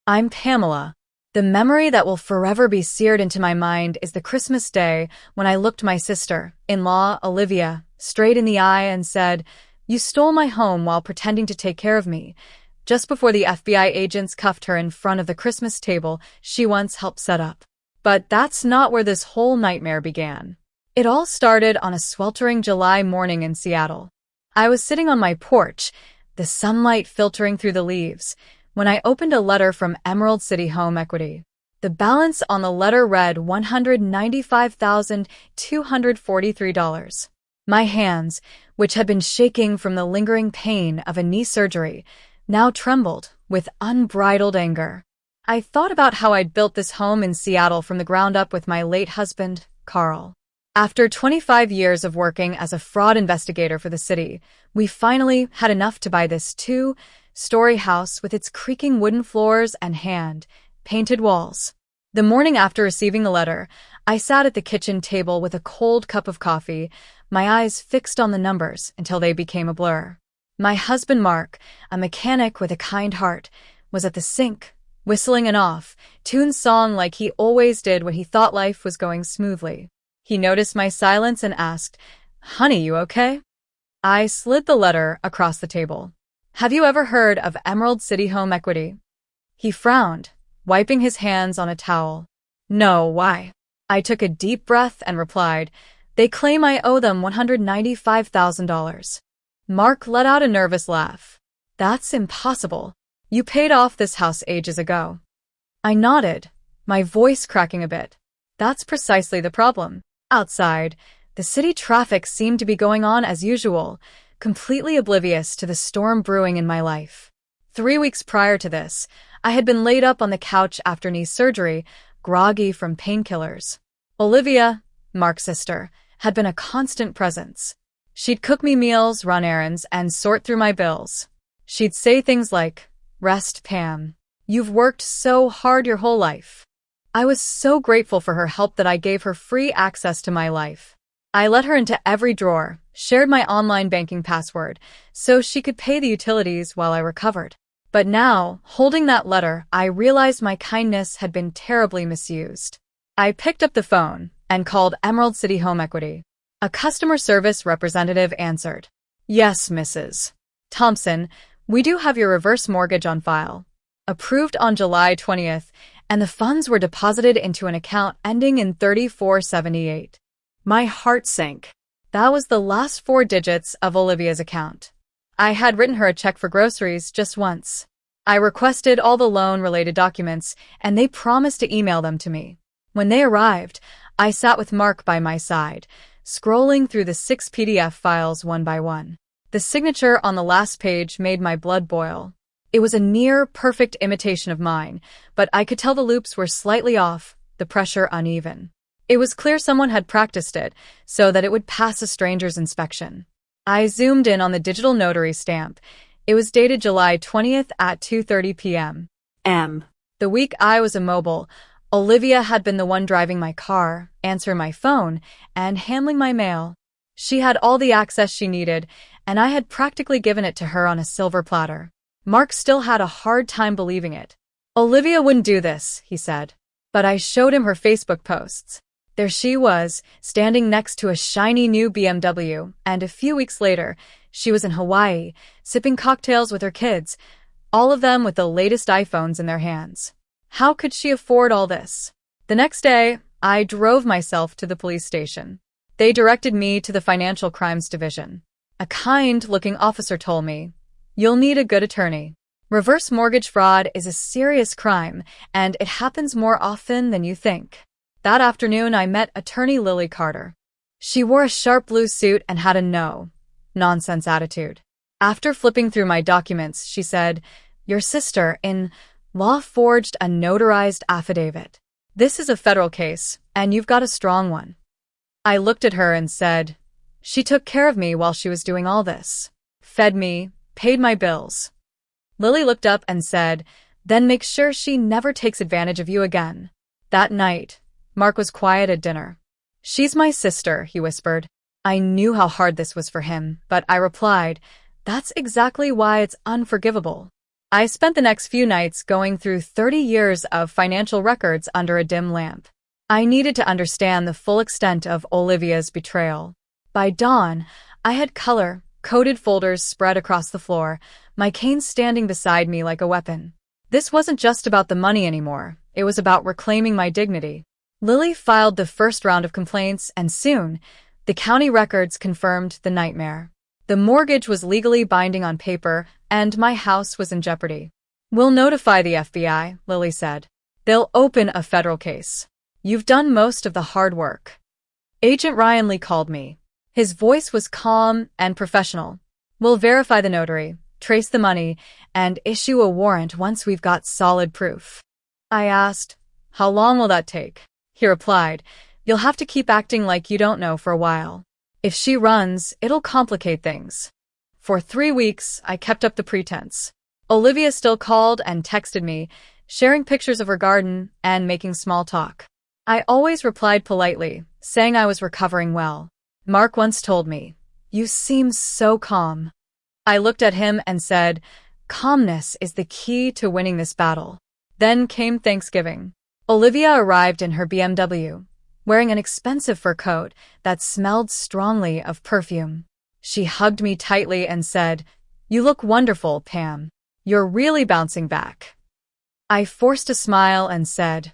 I'm Pamela. The memory that will forever be seared into my mind is the Christmas day when I looked my sister-in-law, Olivia, straight in the eye and said, "You stole my home while pretending to take care of me," just before the FBI agents cuffed her in front of the Christmas table she once helped set up. But that's not where this whole nightmare began. It all started on a sweltering July morning in Seattle. I was sitting on my porch, the sunlight filtering through the leaves, when I opened a letter from Emerald City Home Equity. The balance on the letter read $195,243. My hands, which had been shaking from the lingering pain of a knee surgery, now trembled with unbridled anger. I thought about how I'd built this home in Seattle from the ground up with my late husband, Carl. After 25 years of working as a fraud investigator for the city, we finally had enough to buy this two-story house with its creaking wooden floors and hand-painted walls. The morning after receiving the letter, I sat at the kitchen table with a cold cup of coffee, my eyes fixed on the numbers until they became a blur. My husband Mark, a mechanic with a kind heart, was at the sink, whistling an off-tune song like he always did when he thought life was going smoothly. He noticed my silence and asked, "Honey, you okay?" I slid the letter across the table. "Have you ever heard of Emerald City Home Equity?" He frowned, wiping his hands on a towel. "No, why?" I took a deep breath and replied, "They claim I owe them $195,000. Mark let out a nervous laugh. "That's impossible. You paid off this house ages ago." I nodded, my voice cracking a bit. That's precisely the problem. Outside, the city traffic seemed to be going on as usual, completely oblivious to the storm brewing in my life. 3 weeks prior to this, I had been laid up on the couch after knee surgery, groggy from painkillers. Olivia, Mark's sister, had been a constant presence. She'd cook me meals, run errands, and sort through my bills. She'd say things like, "Rest, Pam. You've worked so hard your whole life." I was so grateful for her help that I gave her free access to my life. I let her into every drawer, shared my online banking password, so she could pay the utilities while I recovered. But now, holding that letter, I realized my kindness had been terribly misused. I picked up the phone and called Emerald City Home Equity. A customer service representative answered. "Yes, Mrs. Thompson, we do have your reverse mortgage on file. Approved on July 20th, and the funds were deposited into an account ending in 3478. My heart sank. That was the last 4 digits of Olivia's account. I had written her a check for groceries just once. I requested all the loan-related documents, and they promised to email them to me. When they arrived, I sat with Mark by my side, scrolling through the 6 PDF files one by one. The signature on the last page made my blood boil. It was a near-perfect imitation of mine, but I could tell the loops were slightly off, the pressure uneven. It was clear someone had practiced it so that it would pass a stranger's inspection. I zoomed in on the digital notary stamp. It was dated July 20th at 2:30 p.m. The week I was immobile, Olivia had been the one driving my car, answering my phone, and handling my mail. She had all the access she needed, and I had practically given it to her on a silver platter. Mark still had a hard time believing it. "Olivia wouldn't do this," he said. But I showed him her Facebook posts. There she was, standing next to a shiny new BMW, and a few weeks later, she was in Hawaii, sipping cocktails with her kids, all of them with the latest iPhones in their hands. How could she afford all this? The next day, I drove myself to the police station. They directed me to the Financial Crimes Division. A kind-looking officer told me, "You'll need a good attorney. Reverse mortgage fraud is a serious crime, and it happens more often than you think." That afternoon, I met attorney Lily Carter. She wore a sharp blue suit and had a no-nonsense attitude. After flipping through my documents, she said, "Your sister-in-law forged a notarized affidavit. This is a federal case, and you've got a strong one." I looked at her and said, "She took care of me while she was doing all this. Fed me, paid my bills." Lily looked up and said, "Then make sure she never takes advantage of you again." That night, Mark was quiet at dinner. "She's my sister," he whispered. I knew how hard this was for him, but I replied, "That's exactly why it's unforgivable." I spent the next few nights going through 30 years of financial records under a dim lamp. I needed to understand the full extent of Olivia's betrayal. By dawn, I had color-coded folders spread across the floor, my cane standing beside me like a weapon. This wasn't just about the money anymore. It was about reclaiming my dignity. Lily filed the first round of complaints, and soon, the county records confirmed the nightmare. The mortgage was legally binding on paper, and my house was in jeopardy. "We'll notify the FBI," Lily said. "They'll open a federal case. You've done most of the hard work." Agent Ryan Lee called me. His voice was calm and professional. "We'll verify the notary, trace the money, and issue a warrant once we've got solid proof." I asked, "How long will that take?" He replied, "You'll have to keep acting like you don't know for a while. If she runs, it'll complicate things." For 3 weeks, I kept up the pretense. Olivia still called and texted me, sharing pictures of her garden and making small talk. I always replied politely, saying I was recovering well. Mark once told me, "You seem so calm." I looked at him and said, "Calmness is the key to winning this battle." Then came Thanksgiving. Olivia arrived in her BMW, wearing an expensive fur coat that smelled strongly of perfume. She hugged me tightly and said, "You look wonderful, Pam. You're really bouncing back." I forced a smile and said,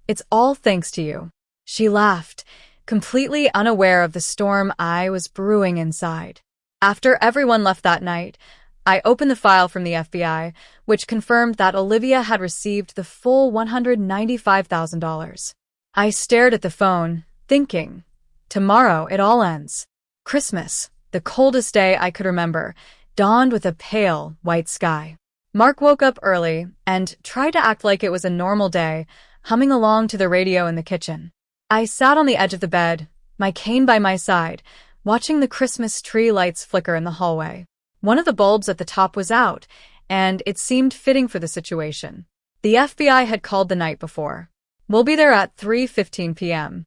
"It's all thanks to you." She laughed, completely unaware of the storm I was brewing inside. After everyone left that night, I opened the file from the FBI, which confirmed that Olivia had received the full $195,000. I stared at the phone, thinking, tomorrow it all ends. Christmas, the coldest day I could remember, dawned with a pale, white sky. Mark woke up early and tried to act like it was a normal day, humming along to the radio in the kitchen. I sat on the edge of the bed, my cane by my side, watching the Christmas tree lights flicker in the hallway. One of the bulbs at the top was out, and it seemed fitting for the situation. The FBI had called the night before. "We'll be there at 3:15 p.m.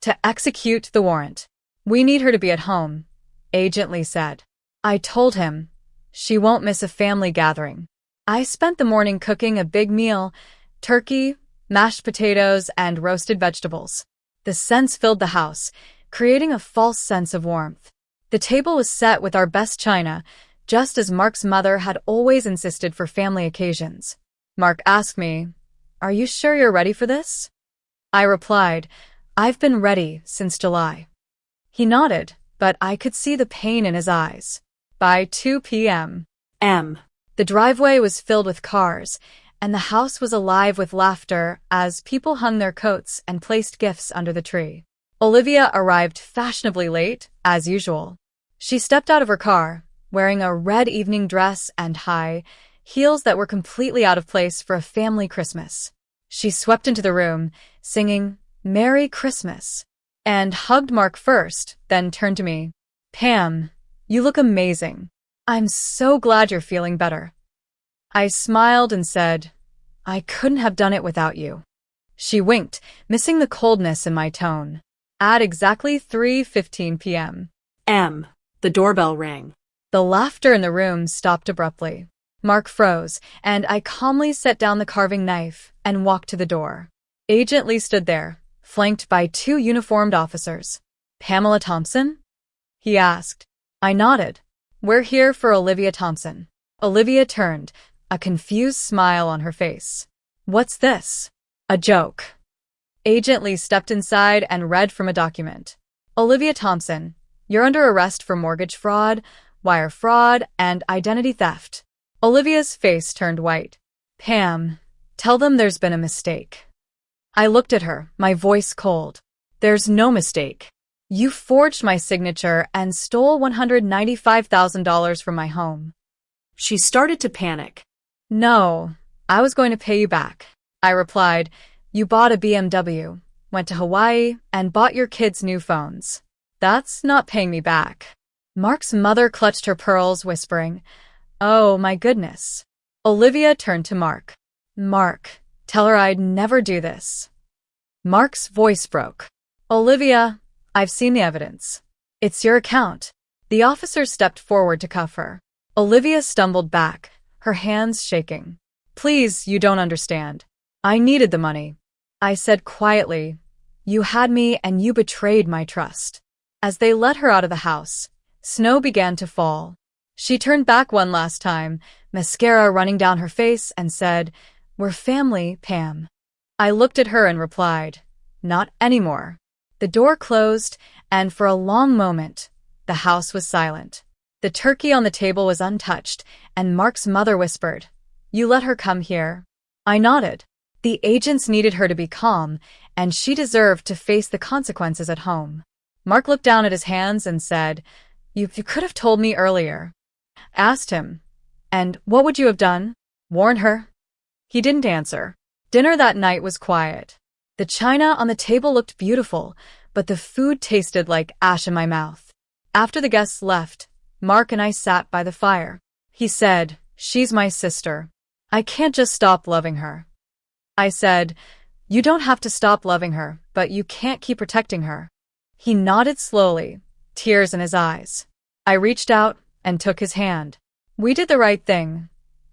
to execute the warrant. We need her to be at home," Agent Lee said. I told him, "She won't miss a family gathering." I spent the morning cooking a big meal, turkey, mashed potatoes, and roasted vegetables. The scents filled the house, creating a false sense of warmth. The table was set with our best china, just as Mark's mother had always insisted for family occasions. Mark asked me, "Are you sure you're ready for this?" I replied, "I've been ready since July." He nodded, but I could see the pain in his eyes. By 2 p.m., the driveway was filled with cars, and the house was alive with laughter as people hung their coats and placed gifts under the tree. Olivia arrived fashionably late, as usual. She stepped out of her car, wearing a red evening dress and high heels that were completely out of place for a family Christmas. She swept into the room, singing "Merry Christmas," and hugged Mark first, then turned to me. "Pam, you look amazing. I'm so glad you're feeling better." I smiled and said, "I couldn't have done it without you." She winked, missing the coldness in my tone. At exactly 3:15 p.m., the doorbell rang. The laughter in the room stopped abruptly. Mark froze, and I calmly set down the carving knife and walked to the door. Agent Lee stood there, flanked by 2 uniformed officers. "Pamela Thompson?" he asked. I nodded. "We're here for Olivia Thompson." Olivia turned, a confused smile on her face. "What's this? A joke?" Agent Lee stepped inside and read from a document. "Olivia Thompson, you're under arrest for mortgage fraud, wire fraud, and identity theft." Olivia's face turned white. "Pam, tell them there's been a mistake." I looked at her, my voice cold. "There's no mistake. You forged my signature and stole $195,000 from my home." She started to panic. "No, I was going to pay you back," I replied. "You bought a BMW, went to Hawaii, and bought your kids new phones. That's not paying me back." Mark's mother clutched her pearls, whispering, "Oh, my goodness." Olivia turned to Mark. "Mark, tell her I'd never do this." Mark's voice broke. "Olivia, I've seen the evidence. It's your account." The officer stepped forward to cuff her. Olivia stumbled back, her hands shaking. Please, you don't understand. I needed the money. I said quietly, you had me and you betrayed my trust. As they let her out of the house, snow began to fall. She turned back one last time, mascara running down her face, and said, "We're family, Pam." I looked at her and replied, "Not anymore." The door closed, and for a long moment, the house was silent. The turkey on the table was untouched, and Mark's mother whispered, "You let her come here?" I nodded. The agents needed her to be calm, and she deserved to face the consequences at home. Mark looked down at his hands and said, You could have told me earlier." Asked him, "And what would you have done? Warn her?" He didn't answer. Dinner that night was quiet. The china on the table looked beautiful, but the food tasted like ash in my mouth. After the guests left, Mark and I sat by the fire. He said, "She's my sister. I can't just stop loving her." I said, "You don't have to stop loving her, but you can't keep protecting her." He nodded slowly, tears in his eyes. I reached out and took his hand. "We did the right thing,"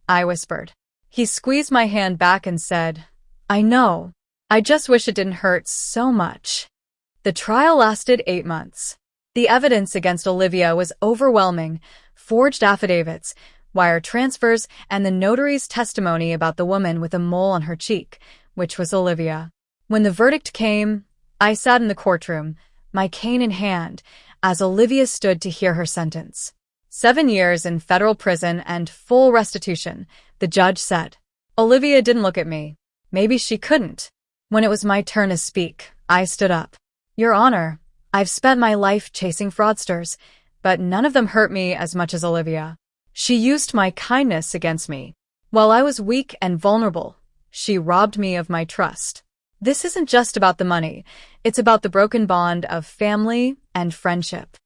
I whispered. He squeezed my hand back and said, "I know. I just wish it didn't hurt so much." The trial lasted 8 months. The evidence against Olivia was overwhelming: forged affidavits, wire transfers, and the notary's testimony about the woman with a mole on her cheek, which was Olivia. When the verdict came, I sat in the courtroom, my cane in hand, as Olivia stood to hear her sentence. 7 years in federal prison and full restitution, the judge said. Olivia didn't look at me. Maybe she couldn't. When it was my turn to speak, I stood up. "Your Honor, I've spent my life chasing fraudsters, but none of them hurt me as much as Olivia. She used my kindness against me. While I was weak and vulnerable, she robbed me of my trust. This isn't just about the money. It's about the broken bond of family and friendship."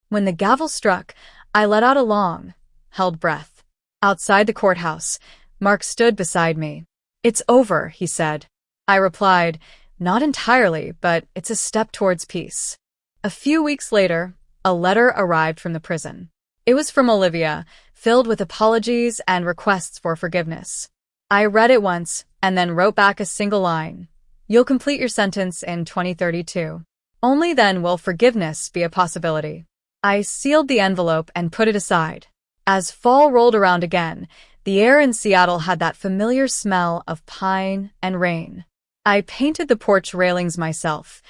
When the gavel struck, I let out a long, held breath. Outside the courthouse, Mark stood beside me. "It's over," he said. I replied, "Not entirely, but it's a step towards peace." A few weeks later, a letter arrived from the prison. It was from Olivia, filled with apologies and requests for forgiveness. I read it once and then wrote back a single line. "You'll complete your sentence in 2032. Only then will forgiveness be a possibility." I sealed the envelope and put it aside. As fall rolled around again, the air in Seattle had that familiar smell of pine and rain. I painted the porch railings myself,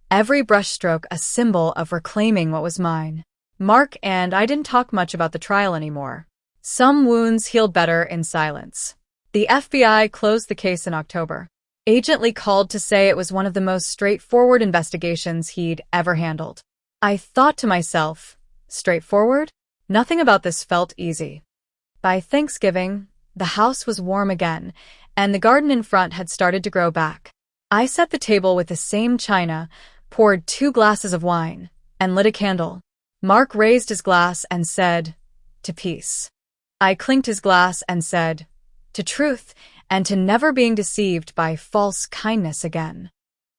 every brushstroke a symbol of reclaiming what was mine. Mark and I didn't talk much about the trial anymore. Some wounds healed better in silence. The FBI closed the case in October. Agent Lee called to say it was one of the most straightforward investigations he'd ever handled. I thought to myself, straightforward? Nothing about this felt easy. By Thanksgiving, the house was warm again, and the garden in front had started to grow back. I set the table with the same china, poured 2 glasses of wine, and lit a candle. Mark raised his glass and said, "To peace." I clinked his glass and said, "To truth, and to never being deceived by false kindness again."